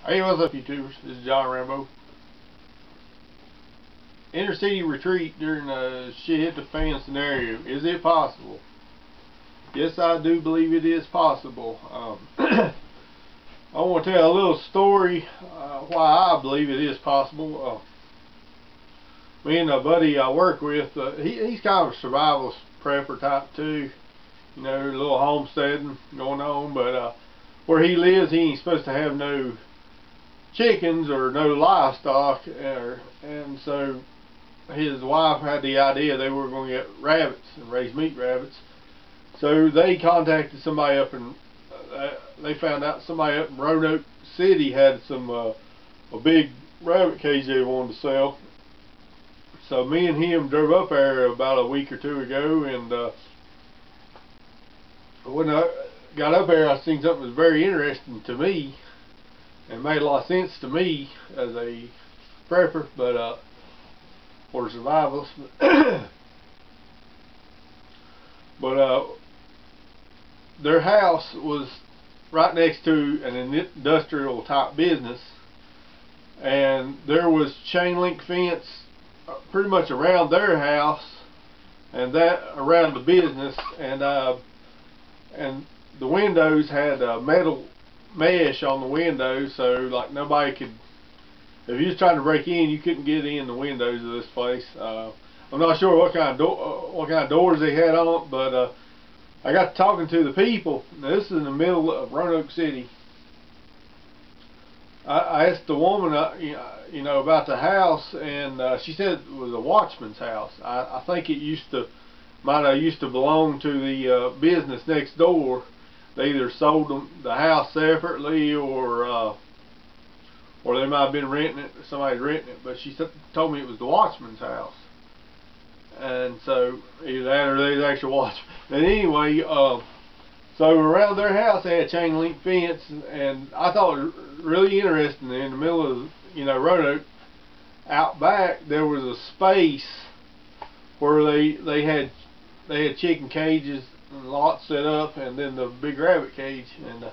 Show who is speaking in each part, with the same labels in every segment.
Speaker 1: Hey, what's up, YouTubers? This is John Rambo. Inner city retreat during a shit hit the fan scenario. Is it possible? Yes, I do believe it is possible. I want to tell a little story why I believe it is possible. Me and a buddy I work with, he's kind of a survivalist prepper type too. You know, a little homesteading going on, but where he lives, he ain't supposed to have no chickens or no livestock, and so his wife had the idea they were going to get rabbits and raise meat rabbits. So they contacted somebody up in they found out somebody up in Roanoke City had some a big rabbit cage they wanted to sell. So me and him drove up there about a week or two ago, and when I got up there, I seen something that was very interesting to me and made a lot of sense to me as a prepper, but or survivalist. But their house was right next to an industrial type business, and there was chain link fence pretty much around their house and that around the business, and the windows had metal mesh on the windows, so like nobody could, if you was trying to break in, you couldn't get in the windows of this place. I'm not sure what kind of doors they had on it, but I got to talking to the people. Now, this is in the middle of Roanoke City. I asked the woman, you know, about the house, and she said it was a watchman's house. I think it might have used to belong to the business next door. They either sold them the house separately, or they might have been renting it. Somebody's renting it, but she told me it was the watchman's house. And so either that or they actually watch. But anyway, so around their house they had chain link fence, and I thought it was really interesting. In the middle of, you know, Roanoke, out back there was a space where they had chicken cages and lots set up, and then the big rabbit cage, and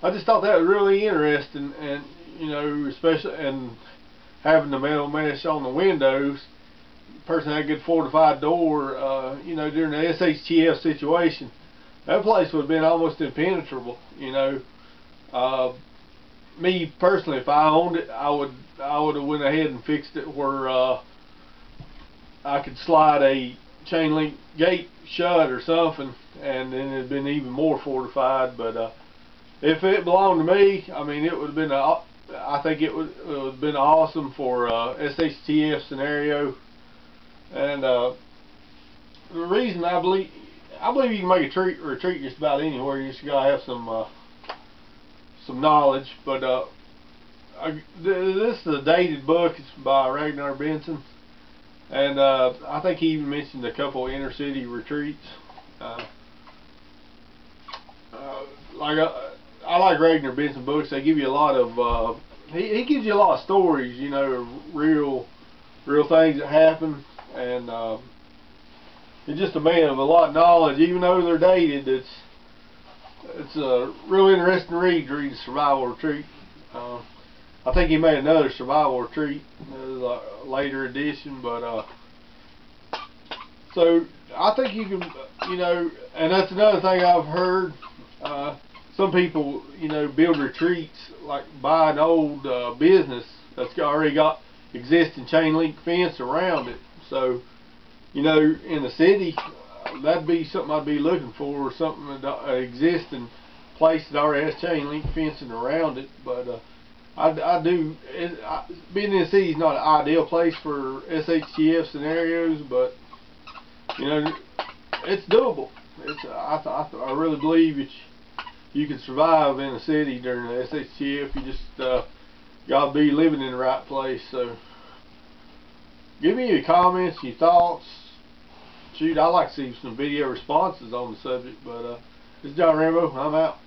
Speaker 1: I just thought that was really interesting, and you know, especially and having the metal mesh on the windows. Person had a good fortified door, you know, during the SHTF situation, that place would have been almost impenetrable. You know, me personally, if I owned it, I would have went ahead and fixed it where I could slide a chain link gate shut or something, and then it'd been even more fortified. But if it belonged to me, I mean, it would have been I think it would have been awesome for SHTF scenario. And the reason I believe you can make a retreat just about anywhere. You just gotta have some knowledge. But this is a dated book. It's by Ragnar Benson, and I think he even mentioned a couple inner city retreats. I like Ragnar Benson books. They give you a lot of he gives you a lot of stories, you know, real things that happen. And he's just a man of a lot of knowledge. Even though they're dated, it's a real interesting read to read a survival retreat. I think he made another survival retreat, a later edition, but so I think you can, you know, and that's another thing I've heard. Some people, you know, build retreats like buy an old business that's already got existing chain link fence around it. So, you know, in the city, that'd be something I'd be looking for, something that existing place that already has chain link fencing around it. But being in the city is not an ideal place for SHTF scenarios, but you know, it's doable. I really believe you can survive in a city during the SHTF. You just gotta be living in the right place. So give me your comments, your thoughts. Shoot, I'd like to see some video responses on the subject, but this is John Rambo. I'm out.